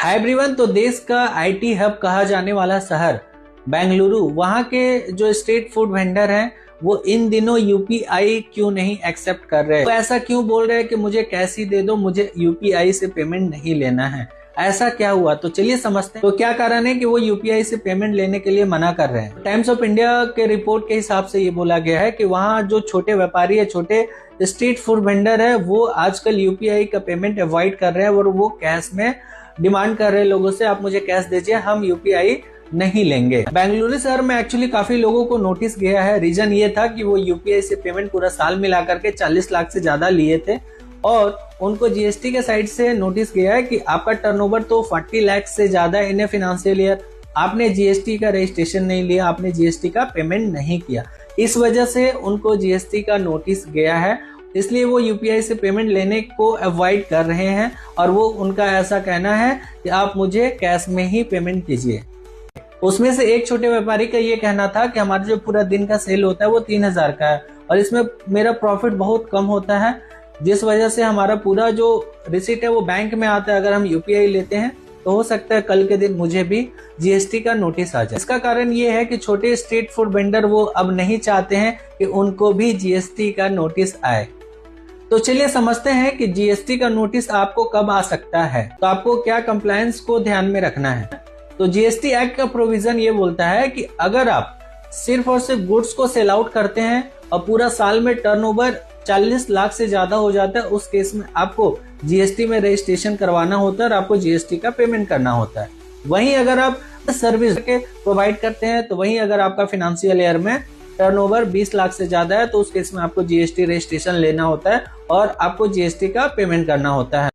Hi everyone, तो देश का आईटी हब कहा जाने वाला शहर बेंगलुरु, वहाँ के जो स्ट्रीट फूड वेंडर हैं वो इन दिनों यूपीआई क्यों नहीं एक्सेप्ट कर रहे? तो ऐसा क्यों बोल रहे हैं कि मुझे कैश ही दे दो, मुझे यूपीआई से पेमेंट नहीं लेना है? ऐसा क्या हुआ? तो चलिए समझते हैं। तो क्या कारण है कि वो यूपीआई से पेमेंट लेने के लिए मना कर रहे हैं? टाइम्स ऑफ इंडिया के रिपोर्ट के हिसाब से ये बोला गया है कि वहाँ जो छोटे व्यापारी है, छोटे स्ट्रीट फूड वेंडर है, वो आजकल यूपीआई का पेमेंट अवॉइड कर रहे हैं और वो कैश में डिमांड कर रहे हैं लोगों से, आप मुझे कैश दीजिए, हम यूपीआई नहीं लेंगे। बेंगलुरु शहर में एक्चुअली काफी लोगों को नोटिस गया है। रीजन ये था कि वो यूपीआई से पेमेंट पूरा साल मिला करके 40 लाख से ज्यादा लिए थे और उनको जीएसटी के साइड से नोटिस गया है कि आपका टर्नओवर तो 40 लाख से ज्यादा इन ए फाइनेंशियल ईयर, आपने जीएसटी का रजिस्ट्रेशन नहीं लिया, आपने जीएसटी का पेमेंट नहीं किया। इस वजह से उनको जीएसटी का नोटिस गया है, इसलिए वो यूपीआई से पेमेंट लेने को अवॉइड कर रहे हैं और वो उनका ऐसा कहना है कि आप मुझे कैश में ही पेमेंट कीजिए। उसमें से एक छोटे व्यापारी का ये कहना था कि हमारा जो पूरा दिन का सेल होता है वो 3000 का है और इसमें मेरा प्रॉफिट बहुत कम होता है, जिस वजह से हमारा पूरा जो रिसीट है वो बैंक में आता है। अगर हम यूपीआई लेते हैं तो हो सकता है कल के दिन मुझे भी जीएसटी का नोटिस आ जाए। इसका कारण ये है कि छोटे स्ट्रीट फूड वेंडर वो अब नहीं चाहते हैं कि उनको भी जीएसटी का नोटिस आए। तो चलिए समझते हैं कि जीएसटी का नोटिस आपको कब आ सकता है। तो आपको क्या कंप्लायंस को ध्यान में रखना है। तो जीएसटी एक्ट का प्रोविजन ये बोलता है कि अगर आप सिर्फ और सिर्फ गुड्स को सेल आउट करते हैं और पूरा साल में टर्नओवर 40 लाख से ज्यादा हो जाता है, उस केस में आपको जीएसटी में रजिस्ट्रेशन करवाना होता है और आपको जीएसटी का पेमेंट करना होता है। वहीं अगर आप सर्विस के प्रोवाइड करते हैं, तो वहीं अगर आपका फाइनेंशियल ईयर में टर्नओवर 20 लाख से ज्यादा है, तो उस केस में आपको जीएसटी रजिस्ट्रेशन लेना होता है और आपको जीएसटी का पेमेंट करना होता है।